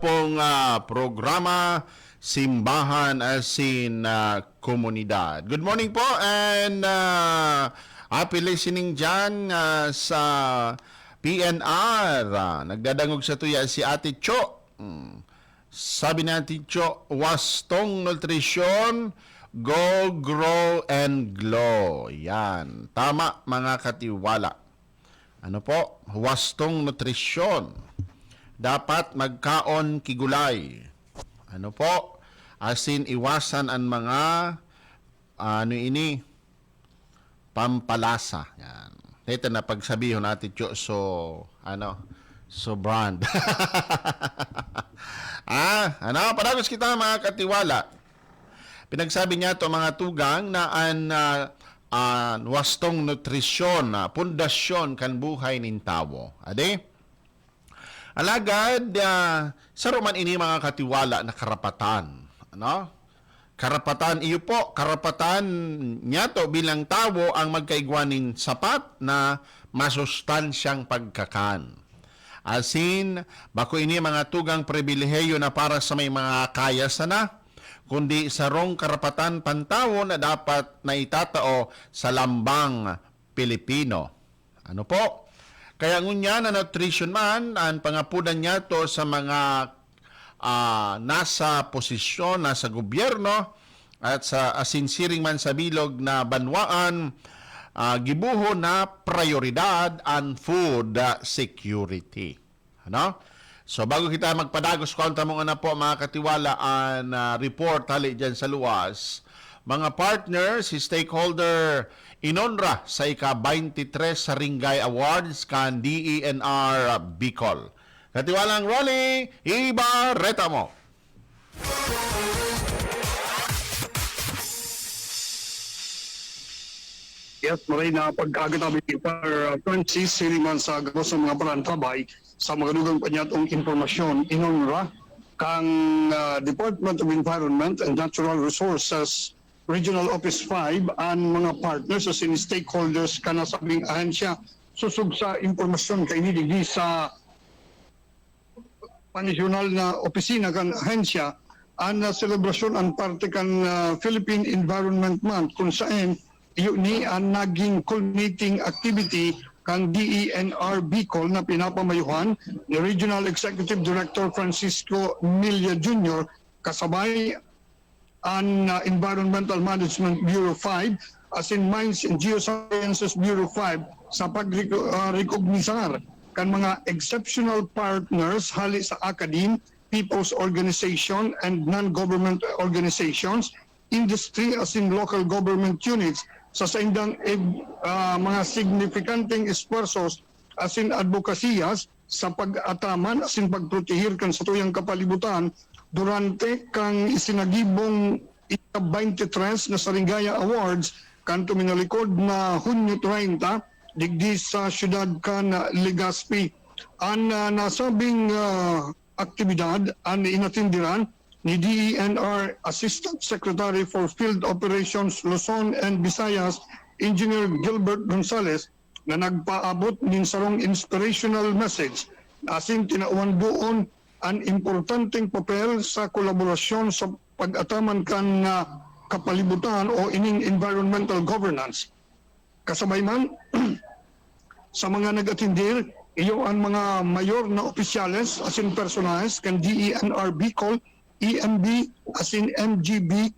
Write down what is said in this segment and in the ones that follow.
pong programa Simbahan Asin Komunidad. Good morning po and happy listening dyan sa PNR. Nagdadangog sa tuya si Ate Cho. Sabi ni Ate Cho, wastong nutrisyon, go, grow, and glow. Yan. Tama mga katiwala. Ano po? Wastong nutrisyon. Dapat magkaon kigulay. Ano po? Asin iwasan ang mga pampalasa. Yan. Ito na pagsabihin natin so brand. Paragos kita mga katiwala. Pinagsabi niya to mga tugang na wastong nutrisyon, pundasyon kan buhay nin tawo. Ade? Alagad, sa Roman ini mga katiwala na karapatan. Ano? Karapatan, iyo po, karapatan niya to bilang tao ang magkaigwanin sapat na masustansyang pagkakan. Asin, bako ini mga tugang pribilehiyo na para sa may mga kaya sana, kundi sarong karapatan pantawo na dapat na itatao sa lambang Pilipino. Ano po? Kaya ngunya na nutrition man, ang pangapunan niya to sa mga nasa posisyon, nasa gobyerno, at sa asinsiring man sa bilog na banwaan, gibuho na prioridad ang food security. Ano? So bago kita magpadagos ko, mo na po mga katiwala ang report hali dyan sa luwas, mga partners, si stakeholder inonra sa ika-23 sa Ringay Awards kan DENR Bicol. Katiwalang Rolly, ibareta mo. Yes, maray na pagkagatabi Sir Francis Siliman sa gabos ng mga parantabay sa mga dugang panyatong informasyon inonra kang Department of Environment and Natural Resources Regional Office 5 ang mga partners sa stakeholders kana sabing ahensya susug sa impormasyon kay niligi sa panasyonal na opisina kan ahensya ang selebrasyon ang parte kan Philippine Environment Month kung saan yun ni ang naging culminating activity kang DENR Bicol na pinapamayuhan ni Regional Executive Director Francisco Milia Jr. kasabay ang Environmental Management Bureau 5 as in Mines and Geosciences Bureau 5 sa pag-recognisar kan mga exceptional partners hali sa academe, people's organization and non-government organizations, industry as in local government units sa saindang mga signifikanteng esforsos as in advokasiyas sa pag-ataman as in pagprotehir kan sa tuyang kapalibutan durante kang isinagibong ika-23 na Saringaya Awards kanto minalikod na Hunyo 30 digdi sa syudad kan Legazpi. Ang nasabing aktibidad ang inatindiran ni DENR Assistant Secretary for Field Operations Luzon and Visayas, Engineer Gilbert Gonzales, na nagpaabot nin sarong inspirational message asin tinauan doon ang importanteng papel sa kolaborasyon sa pag-ataman kan kapalibutan o ining environmental governance. Kasabay man sa mga nag-atindir, iyo ang mga mayor na opisyales asin personales kan DENR Bicol, EMB asin MGB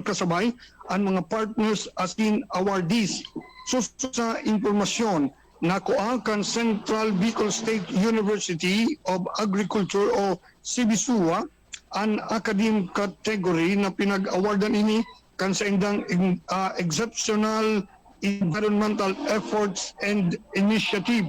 kasabay ang mga partners asin awardees. Susunod sa impormasyon na kuakan Central Bicol State University of Agriculture o CBSUA ang academic category na pinag-awardan ini kan sa indang exceptional environmental efforts and initiative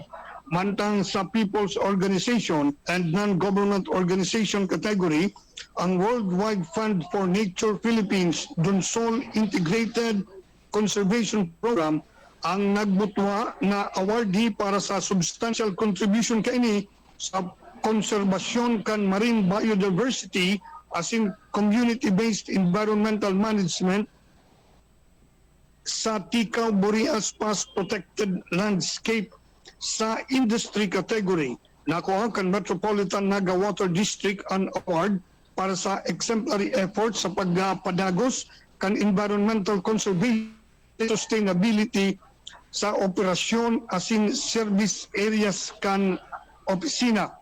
mantang sa People's Organization and Non-Government Organization category ang Worldwide Fund for Nature Philippines Donsol Integrated Conservation Program ang nagbutwa na awardee para sa substantial contribution kaini sa konserbasyon kan marine biodiversity as in community-based environmental management sa Tikaw Boreas Pass Protected Landscape sa industry category nakuha kan Metropolitan Naga Water District an award para sa exemplary effort sa pagpadagos kan environmental conservation sustainability sa operasyon asin service areas kan opisina.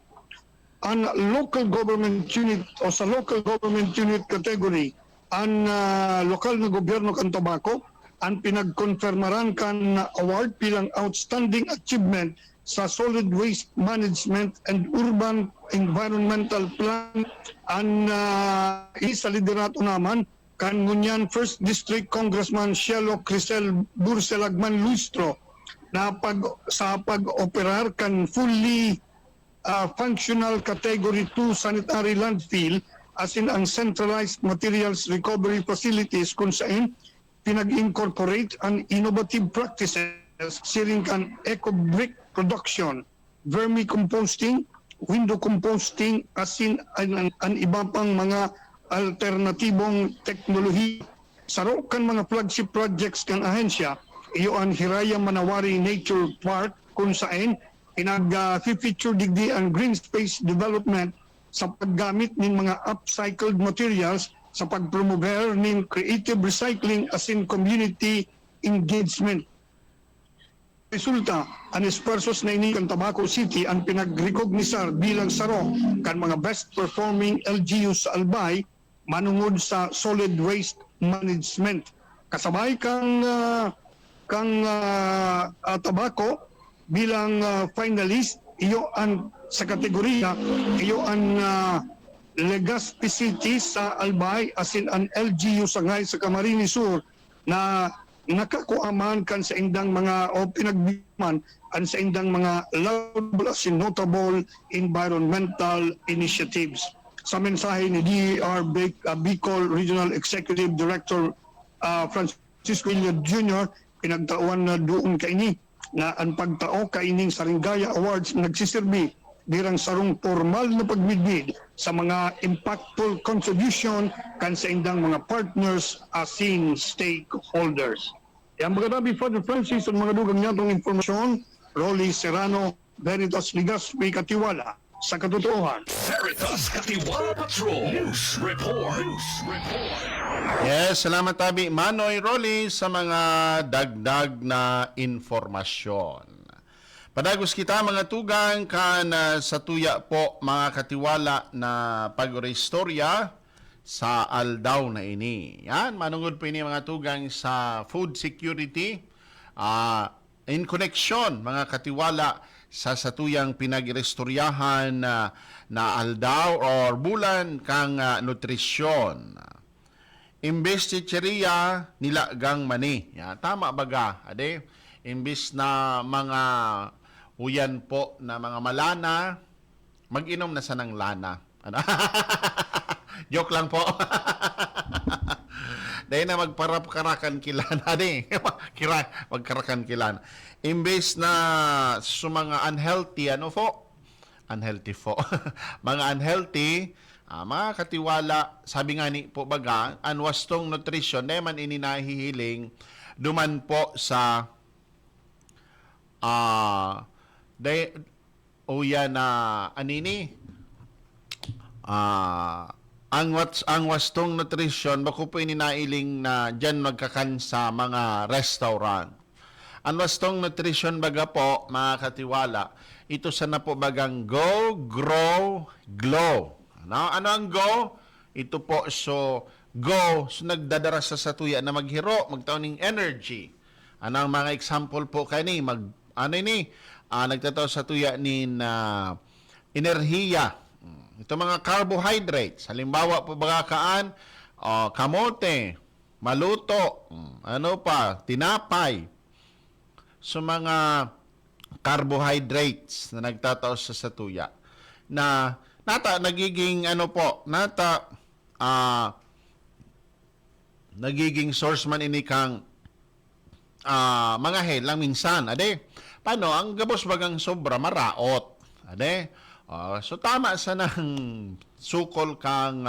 Ang local government unit o sa local government unit category, ang lokal na gobyerno kan Tabaco, ang pinagkonfirmaran kan award bilang outstanding achievement sa solid waste management and urban environmental plan ang isa liderato naman kan ngunyan First District Congressman Cielo Crisel Burselagman Lustro na sa pag-operar kan fully functional category 2 sanitary landfill as in ang centralized materials recovery facilities kung saan pinag-incorporate ang innovative practices siring kan eco-brick production, vermicomposting, window composting, asin ang iba pang mga alternatibong teknolohiya. Saro kan mga flagship projects kan ahensya, iyo ang Hiraya Manawari Nature Park kung saan pinag-feature digdi ang green space development sa paggamit ng mga upcycled materials sa pagpromover ng creative recycling asin community engagement. Resulta, ang espersos na ini kan Tabaco City ang pinag-recognisar bilang saro kan mga best performing LGUs sa Albay manungod sa solid waste management. Kasabay kang Tabaco bilang finalist, iyo ang sa kategorya, iyo ang Legazpi City sa Albay asin ang LGU Sangay sa Camarines Sur na nakakuaman kan sa indang mga o pinagbiman ang sa indang mga laudable asin notable environmental initiatives. Sa mensahe ni DR Bicol Regional Executive Director Francisco Iliad Jr., pinagtauan na doon kaini na ang pagtao kaining Saringaya Awards nagsisilbi birang sarong formal na pagmidmid sa mga impactful contribution kan sa indang mga partners asin stakeholders. Yang magadabi Father Francis ang mga dugang niyatong informasyon, Rolly Serrano, Veritas Legazpi Katiwala, sa katotohanan. Veritas Katiwala Patrol News Report. Yes, salamat tabi Manoy Rolly sa mga dagdag na informasyon. Padagos kita mga tugang kan sa tuya po mga katiwala na pag-restorya sa aldaw na ini. Yan, manungod po ini mga tugang sa food security in connection mga katiwala sa satuyang pinag-restoryahan na aldaw or bulan kang nutrisyon. Imbes chicheria nilagang mani. Ya, tama baga, ade? Imbes na mga uyan po na mga malana, mag-inom na sa ng lana. Ano? Joke lang po. Dahil na magparap-karakan kilana. Magkarakan kilana. Imbes na sa mga unhealthy, ano po? Unhealthy po. Mga unhealthy, mga katiwala, sabi nga ni po baga, ang wastong nutrition, na man ininahihiling, duman po sa anini ang wastong nutrition bako po ininailing na diyan magkakan sa mga restaurant. Ang wastong nutrition baga po mga katiwala, ito sana po bagang go, grow, glow. Ano ang go? Ito po go, nagdadara sa satuya na maghiro, magtaon ng energy. Ano ang mga example po kani nagtataw sa tuya ni enerhiya. Ito mga carbohydrates. Halimbawa po bagakaan, kamote, maluto, tinapay. So mga carbohydrates na nagtataw sa satuya na nagiging nagiging source man ini kang mga helang minsan, ade. Paano? Ang gabos bagang sobra, maraot. Ade? So, tama sa nang sukol kang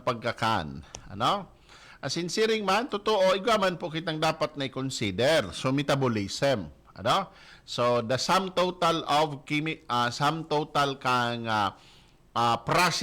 pagkakan. Ano? Sinsiring man, totoo, igaman po kitang dapat na i-consider. So, metabolism. Ano? So the sum total of sum total kang process